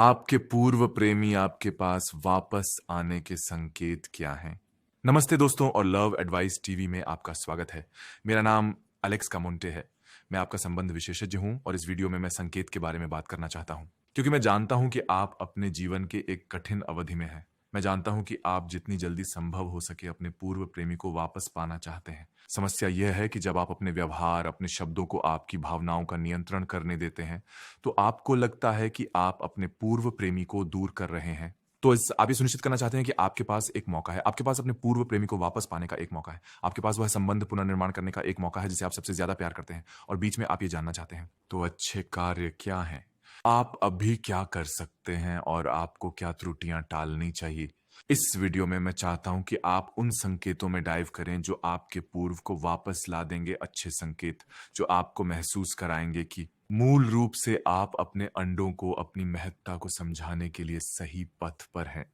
आपके पूर्व प्रेमी आपके पास वापस आने के संकेत क्या हैं? नमस्ते दोस्तों और लव एडवाइस टीवी में आपका स्वागत है। मेरा नाम अलेक्स कामोंटे है। मैं आपका संबंध विशेषज्ञ हूं और इस वीडियो में मैं संकेत के बारे में बात करना चाहता हूं। क्योंकि मैं जानता हूं कि आप अपने जीवन के एक कठिन अवधि में हैं। मैं जानता हूं कि आप जितनी जल्दी संभव हो सके अपने पूर्व प्रेमी को वापस पाना चाहते हैं। समस्या यह है कि जब आप अपने व्यवहार, अपने शब्दों को आपकी भावनाओं का नियंत्रण करने देते हैं, तो आपको लगता है कि आप अपने पूर्व प्रेमी को दूर कर रहे हैं। तो आप ये सुनिश्चित करना चाहते हैं कि आपके पास एक मौका है, आपके पास अपने पूर्व प्रेमी को वापस पाने का एक मौका है, आपके पास वह संबंध पुनर्निर्माण करने का एक मौका है जिसे आप सबसे ज्यादा प्यार करते हैं और बीच में आप ये जानना चाहते हैं। तो अच्छे कार्य क्या हैं? आप अभी क्या कर सकते हैं और आपको क्या त्रुटियां टालनी चाहिए? इस वीडियो में मैं चाहता हूं कि आप उन संकेतों में डाइव करें जो आपके पूर्व को वापस ला देंगे, अच्छे संकेत जो आपको महसूस कराएंगे कि मूल रूप से आप अपने अंडों को अपनी महत्ता को समझाने के लिए सही पथ पर हैं।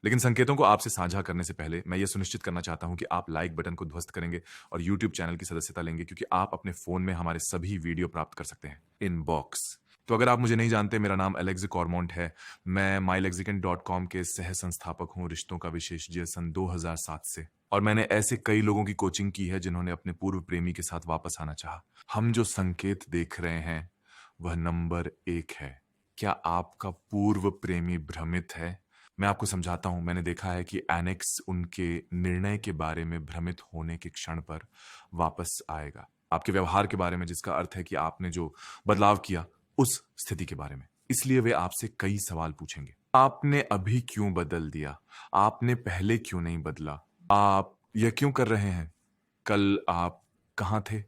लेकिन संकेतों को आपसे साझा करने से पहले मैं ये सुनिश्चित करना चाहता हूं कि आप लाइक बटन को ध्वस्त करेंगे और यूट्यूब चैनल की सदस्यता लेंगे, क्योंकि आप अपने फोन में हमारे सभी वीडियो प्राप्त कर सकते हैं। इनबॉक्स। तो अगर आप मुझे नहीं जानते, मेरा नाम एलेक्स कॉर्मोंट है। मैं mylexicon.com के सह संस्थापक हूं, रिश्तों का विशेषज्ञ सन 2007 से। और मैंने ऐसे कई लोगों की कोचिंग की है जिन्होंने अपने पूर्व प्रेमी के साथ वापस आना चाहा। हम जो संकेत देख रहे हैं वह नंबर 1 है। क्या आपका पूर्व प्रेमी भ्रमित है? मैं आपको समझाता हूं। मैंने देखा है कि एनेक्स उनके निर्णय के बारे में भ्रमित होने के क्षण पर वापस आएगा। आपके व्यवहार के बारे में, जिसका अर्थ है कि आपने जो बदलाव किया उस स्थिति के बारे में। इसलिए वे आपसे कई सवाल पूछेंगे। आपने अभी क्यों बदल दिया? आपने पहले क्यों नहीं बदला? आप यह क्यों कर रहे हैं? कल आप कहाँ थे?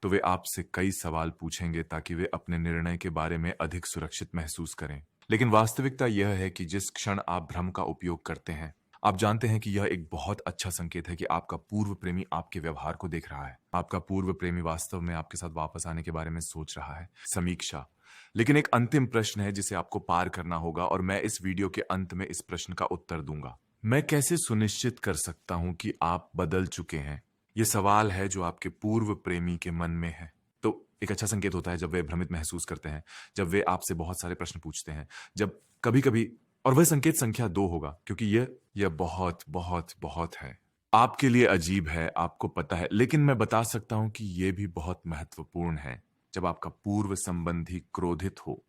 तो वे आपसे कई सवाल पूछेंगे ताकि वे अपने निर्णय के बारे में अधिक सुरक्षित महसूस करें। लेकिन वास्तविकता यह है कि जिस क्षण आप भ्रम का उपयोग करते हैं, आप जानते हैं कि यह एक बहुत अच्छा संकेत है कि आपका पूर्व प्रेमी आपके व्यवहार को देख रहा है। आपका पूर्व प्रेमी वास्तव में आपके साथ वापस आने के बारे में सोच रहा है। समीक्षा। लेकिन एक अंतिम प्रश्न है जिसे आपको पार करना होगा और मैं इस वीडियो के अंत में इस प्रश्न का उत्तर दूंगा। मैं कैसे सुनिश्चित कर सकता हूं कि आप बदल चुके हैं? ये सवाल है जो आपके पूर्व प्रेमी के मन में है। तो एक अच्छा संकेत होता है जब वे भ्रमित महसूस करते हैं, जब वे आपसे बहुत सारे प्रश्न पूछते हैं, जब कभी-कभी। और वह संकेत संख्या 2 होगा, क्योंकि यह बहुत बहुत बहुत है। आपके लिए अजीब है, आपको पता है, लेकिन मैं बता सकता हूं कि यह भी बहुत महत्वपूर्ण है। जब आपका पूर्व संबंधी क्रोधित हो,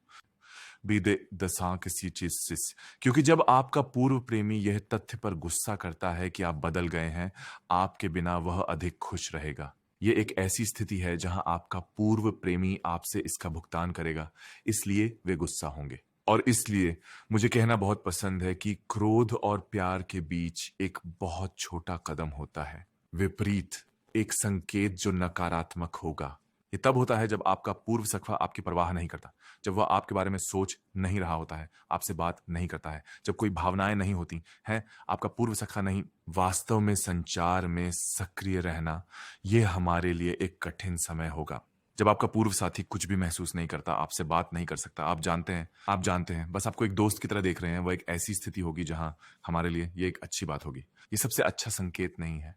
बीदे दशा किसी चीज से, क्योंकि जब आपका पूर्व प्रेमी यह तथ्य पर गुस्सा करता है कि आप बदल गए हैं, आपके बिना वह अधिक खुश रहेगा। यह एक ऐसी स्थिति है जहां आपका पूर्व प्रेमी आपसे इसका भुगतान करेगा, इसलिए वे गुस्सा होंगे। और इसलिए मुझे कहना बहुत पसंद है कि क्रोध और प्यार के बीच एक बहुत छोटा कदम होता है। विपरीत, एक संकेत जो नकारात्मक होगा। ये तब होता है जब आपका पूर्व सखा आपकी परवाह नहीं करता, जब वह आपके बारे में सोच नहीं रहा होता है, आपसे बात नहीं करता है, जब कोई भावनाएं नहीं होती हैं। आपका पूर्व सखा नहीं। वास्तव में संचार में सक्रिय रहना, यह हमारे लिए एक कठिन समय होगा। जब आपका पूर्व साथी कुछ भी महसूस नहीं करता, आपसे बात नहीं कर सकता, आप जानते हैं, बस आपको एक दोस्त की तरह देख रहे हैं, वह एक ऐसी स्थिति होगी जहां हमारे लिए ये एक अच्छी बात होगी। ये सबसे अच्छा संकेत नहीं है।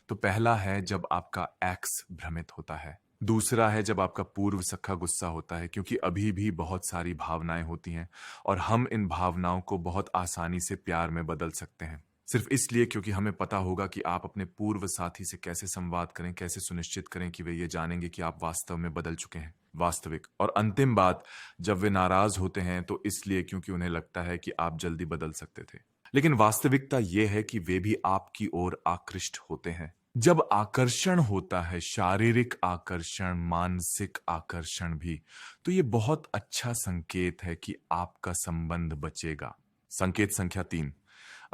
तो पहला है जब आपका एक्स भ्रमित होता है। दूसरा है जब आपका पूर्व सखा गुस्सा होता है, क्योंकि अभी भी बहुत सारी भावनाएं होती हैं और हम इन भावनाओं को बहुत आसानी से प्यार में बदल सकते हैं, सिर्फ इसलिए क्योंकि हमें पता होगा कि आप अपने पूर्व साथी से कैसे संवाद करें, कैसे सुनिश्चित करें कि वे ये जानेंगे कि आप वास्तव में बदल चुके हैं। वास्तविक और अंतिम बात, जब वे नाराज होते हैं तो इसलिए क्योंकि उन्हें लगता है कि आप जल्दी बदल सकते थे। लेकिन वास्तविकता यह है कि वे भी आपकी ओर आकृष्ट होते हैं। जब आकर्षण होता है, शारीरिक आकर्षण, मानसिक आकर्षण भी, तो ये बहुत अच्छा संकेत है कि आपका संबंध बचेगा। संकेत संख्या 3,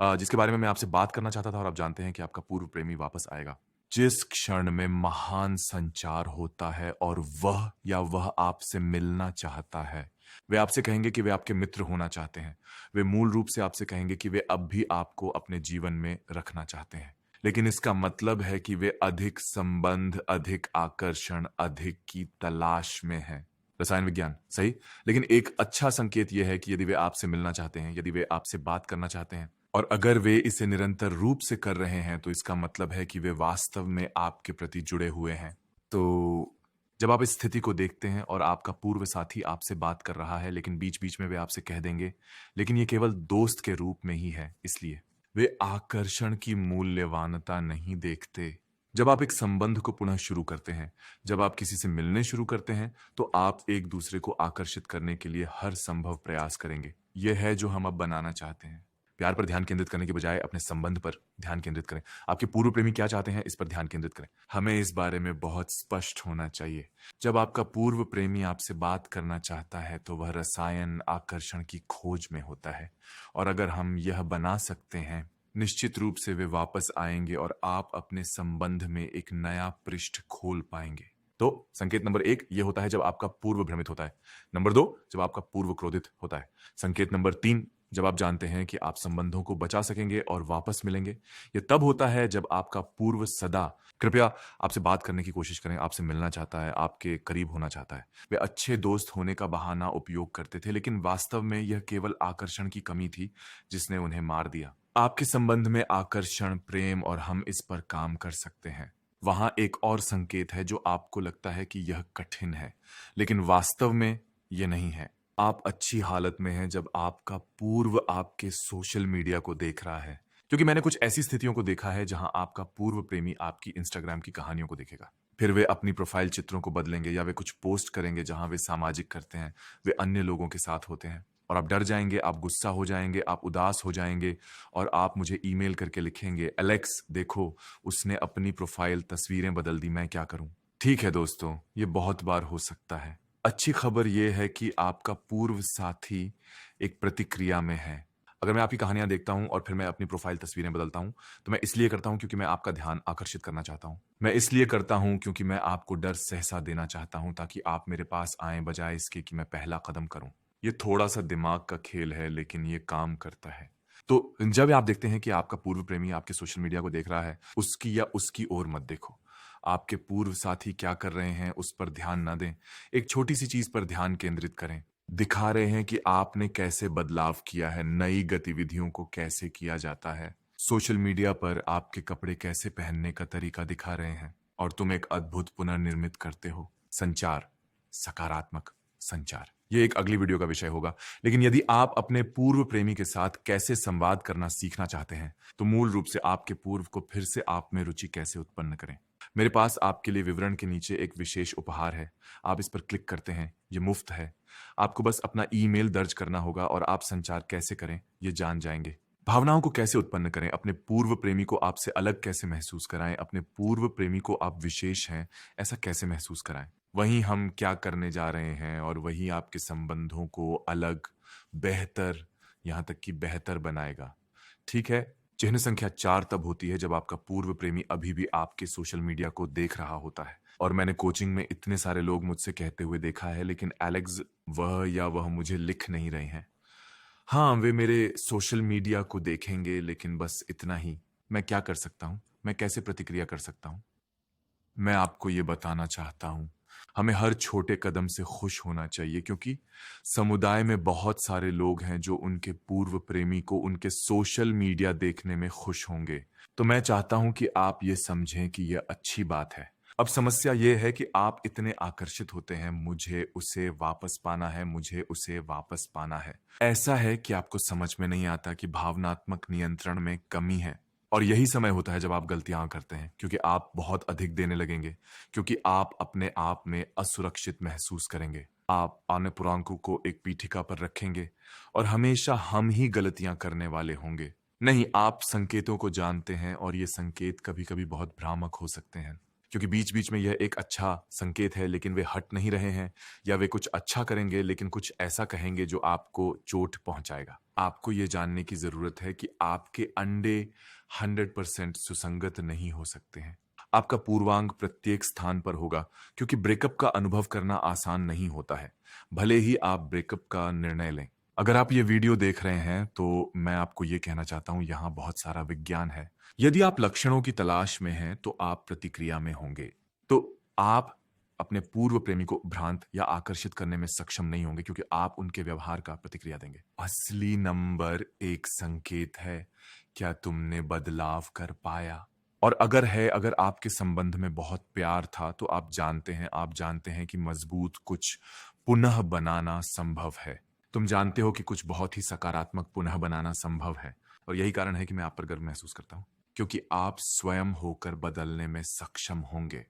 जिसके बारे में मैं आपसे बात करना चाहता था, और आप जानते हैं कि आपका पूर्व प्रेमी वापस आएगा जिस क्षण में महान संचार होता है और वह आपसे मिलना चाहता है। वे आपसे कहेंगे कि वे आपके मित्र होना चाहते हैं। वे मूल रूप से आपसे कहेंगे कि वे अब भी आपको अपने जीवन में रखना चाहते हैं। लेकिन इसका मतलब है कि वे अधिक संबंध, अधिक आकर्षण, अधिक की तलाश में हैं। रसायन विज्ञान सही। लेकिन एक अच्छा संकेत यह है कि यदि वे आपसे मिलना चाहते हैं, यदि वे आपसे बात करना चाहते हैं, और अगर वे इसे निरंतर रूप से कर रहे हैं, तो इसका मतलब है कि वे वास्तव में आपके प्रति जुड़े हुए हैं। तो जब आप इस स्थिति को देखते हैं और आपका पूर्व साथी आपसे बात कर रहा है लेकिन बीच-बीच में वे आपसे कह देंगे, लेकिन ये केवल दोस्त के रूप में ही है इसलिए। वे आकर्षण की मूल्यवानता नहीं देखते। जब आप एक संबंध को पुनः शुरू करते हैं, जब आप किसी से मिलने शुरू करते हैं, तो आप एक-दूसरे को आकर्षित करने के लिए हर संभव प्रयास करेंगे। यह है जो हम अब बनाना चाहते हैं। प्यार पर ध्यान केंद्रित करने के बजाय अपने संबंध पर ध्यान केंद्रित करें। आपके पूर्व प्रेमी क्या चाहते हैं, इस पर ध्यान केंद्रित करें। हमें इस बारे में बहुत स्पष्ट होना चाहिए। जब आपका पूर्व प्रेमी आपसे बात करना चाहता है, तो वह रसायन आकर्षण की खोज में होता है और अगर हम यह बना सकते हैं, निश्चित रूप से वे वापस आएंगे और आप अपने संबंध में एक नया पृष्ठ खोल पाएंगे। तो संकेत नंबर 1 ये होता है जब आपका पूर्व भ्रमित होता है। नंबर 2 जब आपका पूर्व क्रोधित होता है। संकेत नंबर 3 जब आप जानते हैं कि आप संबंधों को बचा सकेंगे और वापस मिलेंगे। ये तब होता है जब आपका पूर्व सदा कृपया आपसे बात करने की कोशिश करें, आपसे मिलना चाहता है, आपके करीब होना चाहता है। वे अच्छे दोस्त होने का बहाना उपयोग करते थे, लेकिन वास्तव में यह केवल आकर्षण की कमी थी जिसने उन्हें मार दिया। आपके संबंध में आकर्षण, प्रेम और हम इस पर काम कर सकते हैं। वहां एक और संकेत है जो आपको लगता है कि यह कठिन है, लेकिन वास्तव में यह नहीं है। आप अच्छी हालत में हैं जब आपका पूर्व आपके सोशल मीडिया को देख रहा है, क्योंकि मैंने कुछ ऐसी स्थितियों को देखा है जहां आपका पूर्व प्रेमी आपकी इंस्टाग्राम की कहानियों को देखेगा। फिर वे अपनी प्रोफाइल चित्रों को बदलेंगे या वे कुछ पोस्ट करेंगे जहां वे सामाजिक करते हैं, वे अन्य लोगों के साथ होते हैं और आप डर जाएंगे, आप गुस्सा हो जाएंगे, आप उदास हो जाएंगे और आप मुझे ईमेल करके लिखेंगे, एलेक्स देखो उसने अपनी प्रोफाइल तस्वीरें बदल दी, मैं क्या करूं। ठीक है दोस्तों, ये बहुत बार हो सकता है। अच्छी खबर यह है कि आपका पूर्व साथी एक प्रतिक्रिया में है। अगर मैं आपकी कहानियां देखता हूं और फिर मैं अपनी प्रोफाइल तस्वीरें बदलता हूं, तो मैं इसलिए करता हूं क्योंकि मैं आपका ध्यान आकर्षित करना चाहता हूं। मैं इसलिए करता हूं क्योंकि मैं आपको डर सहसा देना चाहता हूं ताकि आप मेरे पास आएं बजाय इसके कि मैं पहला कदम करूं। ये थोड़ा सा दिमाग का खेल है, लेकिन ये काम करता है। तो जब आप देखते हैं कि आपका पूर्व प्रेमी आपके सोशल मीडिया को देख रहा है, उसकी या उसकी ओर मत देखो। आपके पूर्व साथी क्या कर रहे हैं उस पर ध्यान ना दें। एक छोटी सी चीज पर ध्यान केंद्रित करें। दिखा रहे हैं कि आपने कैसे बदलाव किया है, नई गतिविधियों को कैसे किया जाता है। सोशल मीडिया पर आपके कपड़े कैसे पहनने का तरीका दिखा रहे हैं और तुम एक अद्भुत पुनर्निर्मित करते हो। संचार, सकारात्मक संचार, ये एक अगली वीडियो का विषय होगा। लेकिन यदि आप अपने पूर्व प्रेमी के साथ कैसे संवाद करना सीखना चाहते हैं, तो मूल रूप से आपके पूर्व को फिर से आप में रुचि कैसे उत्पन्न करें। मेरे पास आपके लिए विवरण के नीचे एक विशेष उपहार है। आप इस पर क्लिक करते हैं, ये मुफ्त है। आपको बस अपना ईमेल दर्ज करना होगा और आप संचार कैसे करें ये जान जाएंगे। भावनाओं को कैसे उत्पन्न करें, अपने पूर्व प्रेमी को आपसे अलग कैसे महसूस कराएं, अपने पूर्व प्रेमी को आप विशेष हैं ऐसा कैसे महसूस कराएं। वहीं हम क्या करने जा रहे हैं और वही आपके संबंधों को अलग, बेहतर, यहां तक कि बेहतर बनाएगा। ठीक है। चिन्ह संख्या 4 तब होती है जब आपका पूर्व प्रेमी अभी भी आपके सोशल मीडिया को देख रहा होता है। और मैंने कोचिंग में इतने सारे लोग मुझसे कहते हुए देखा है, लेकिन एलेक्स वह मुझे लिख नहीं रहे हैं। हाँ, वे मेरे सोशल मीडिया को देखेंगे, लेकिन बस इतना ही। मैं क्या कर सकता हूं, मैं कैसे प्रतिक्रिया कर सकता हूं। मैं आपको ये बताना चाहता हूं, हमें हर छोटे कदम से खुश होना चाहिए, क्योंकि समुदाय में बहुत सारे लोग हैं जो उनके पूर्व प्रेमी को उनके सोशल मीडिया देखने में खुश होंगे। तो मैं चाहता हूं कि आप ये समझें कि यह अच्छी बात है। अब समस्या यह है कि आप इतने आकर्षित होते हैं, मुझे उसे वापस पाना है, मुझे उसे वापस पाना है। ऐसा है कि आपको समझ में नहीं आता कि भावनात्मक नियंत्रण में कमी है। और यही समय होता है जब आप गलतियां करते हैं, क्योंकि आप बहुत अधिक देने लगेंगे, क्योंकि आप अपने आप में असुरक्षित महसूस करेंगे। आप अनुपुरांकों को एक पीठिका पर रखेंगे और हमेशा हम ही गलतियां करने वाले होंगे। नहीं, आप संकेतों को जानते हैं और ये संकेत कभी कभी बहुत भ्रामक हो सकते हैं, क्योंकि बीच बीच में यह एक अच्छा संकेत है, लेकिन वे हट नहीं रहे हैं, या वे कुछ अच्छा करेंगे लेकिन कुछ ऐसा कहेंगे जो आपको चोट पहुंचाएगा। आपको यह जानने की जरूरत है कि आपके अंडे 100% सुसंगत नहीं हो सकते हैं। आपका पूर्वांग प्रत्येक स्थान पर होगा, क्योंकि ब्रेकअप का अनुभव करना आसान नहीं होता है, भले ही आप ब्रेकअप का निर्णय लें। अगर आप ये वीडियो देख रहे हैं तो मैं आपको ये कहना चाहता हूं, यहाँ बहुत सारा विज्ञान है। यदि आप लक्षणों की तलाश में हैं तो आप प्रतिक्रिया में होंगे। तो आप अपने पूर्व प्रेमी को भ्रांत या आकर्षित करने में सक्षम नहीं होंगे, क्योंकि आप उनके व्यवहार का प्रतिक्रिया देंगे। असली नंबर एक संकेत है, क्या तुमने बदलाव कर पाया। और अगर आपके संबंध में बहुत प्यार था, तो आप जानते हैं कि मजबूत कुछ पुनः बनाना संभव है। तुम जानते हो कि कुछ बहुत ही सकारात्मक पुनः बनाना संभव है। और यही कारण है कि मैं आप पर गर्व महसूस करता हूं, क्योंकि आप स्वयं होकर बदलने में सक्षम होंगे।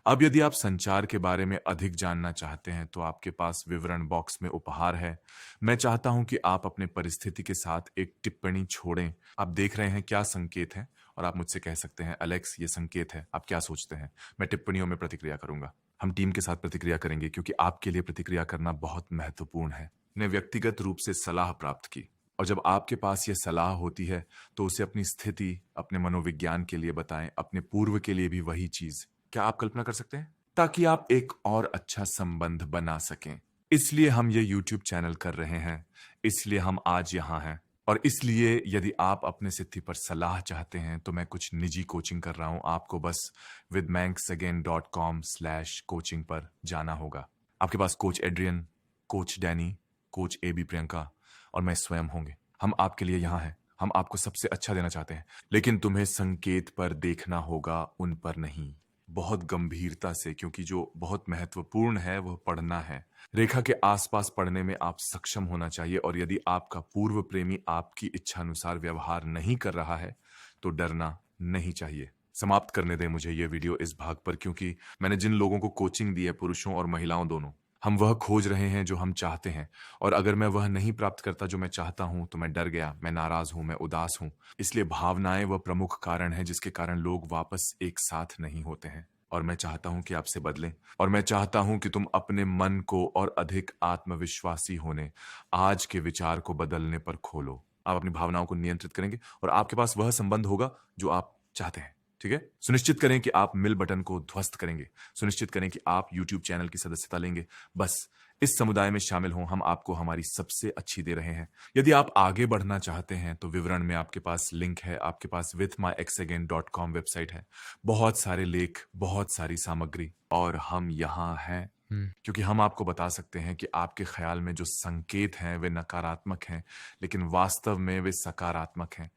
अब यदि आप संचार के बारे में अधिक जानना चाहते हैं, तो आपके पास विवरण बॉक्स में उपहार है। मैं चाहता हूं कि आप अपने परिस्थिति के साथ एक टिप्पणी छोड़ें। आप देख रहे हैं क्या संकेत है, और आप मुझसे कह सकते हैं, अलेक्स ये संकेत है, आप क्या सोचते हैं? मैं टिप्पणियों में प्रतिक्रिया करूंगा। हम टीम के साथ प्रतिक्रिया करेंगे, क्योंकि आपके लिए प्रतिक्रिया करना बहुत महत्वपूर्ण है। ने व्यक्तिगत रूप से सलाह प्राप्त की, और जब आपके पास यह सलाह होती है, तो उसे अपनी स्थिति, अपने मनोविज्ञान के लिए बताएं, अपने पूर्व के लिए भी वही चीज। क्या आप कल्पना कर सकते हैं? ताकि आप एक और अच्छा संबंध बना सकें। इसलिए हम ये YouTube चैनल कर रहे हैं, इसलिए हम आज यहाँ हैं, और इसलिए यदि आप अपने स्थिति पर सलाह चाहते हैं, तो मैं कुछ निजी कोचिंग कर रहा हूं। आपको बस withmanksagain.com/coaching पर जाना होगा। आपके पास coach Adrian, coach Danny, coach AB Priyanka और मैं स्वयं होंगे। हम आपके लिए यहाँ हैं। हम आपको सबसे अच्छा देना चाहते हैं, लेकिन तुम्हें संकेत पर देखना होगा, उन पर नहीं। बहुत गंभीरता से, क्योंकि जो बहुत महत्वपूर्ण है वह पढ़ना है। रेखा के आसपास पढ़ने में आप सक्षम होना चाहिए, और यदि आपका पूर्व प्रेमी आपकी इच्छानुसार व्यवहार नहीं कर रहा है, तो डरना नहीं चाहिए। समाप्त करने दें मुझे ये वीडियो इस भाग पर, क्योंकि मैंने जिन लोगों को कोचिंग दी है, पुरुषों और महिलाओं दोनों, हम वह खोज रहे हैं जो हम चाहते हैं। और अगर मैं वह नहीं प्राप्त करता जो मैं चाहता हूं, तो मैं डर गया, मैं नाराज हूं, मैं उदास हूं। इसलिए भावनाएं वह प्रमुख कारण है जिसके कारण लोग वापस एक साथ नहीं होते हैं। और मैं चाहता हूं कि आपसे बदलें, और मैं चाहता हूं कि तुम अपने मन को और अधिक आत्मविश्वासी होने, आज के विचार को बदलने पर खोलो। आप अपनी भावनाओं को नियंत्रित करेंगे, और आपके पास वह संबंध होगा जो आप चाहते हैं। ठीक है? सुनिश्चित करें कि आप मिल बटन को ध्वस्त करेंगे। सुनिश्चित करें कि आप YouTube चैनल की सदस्यता लेंगे। बस इस समुदाय में शामिल हों। हम आपको हमारी सबसे अच्छी दे रहे हैं। यदि आप आगे बढ़ना चाहते हैं, तो विवरण में आपके पास लिंक है। आपके पास withmyexagain.com वेबसाइट है। बहुत सारे लेख, बहुत सारी सामग्री, और हम यहाँ हैं क्योंकि हम आपको बता सकते हैं कि आपके ख्याल में जो संकेत हैं वे नकारात्मक हैं, लेकिन वास्तव में वे सकारात्मक हैं।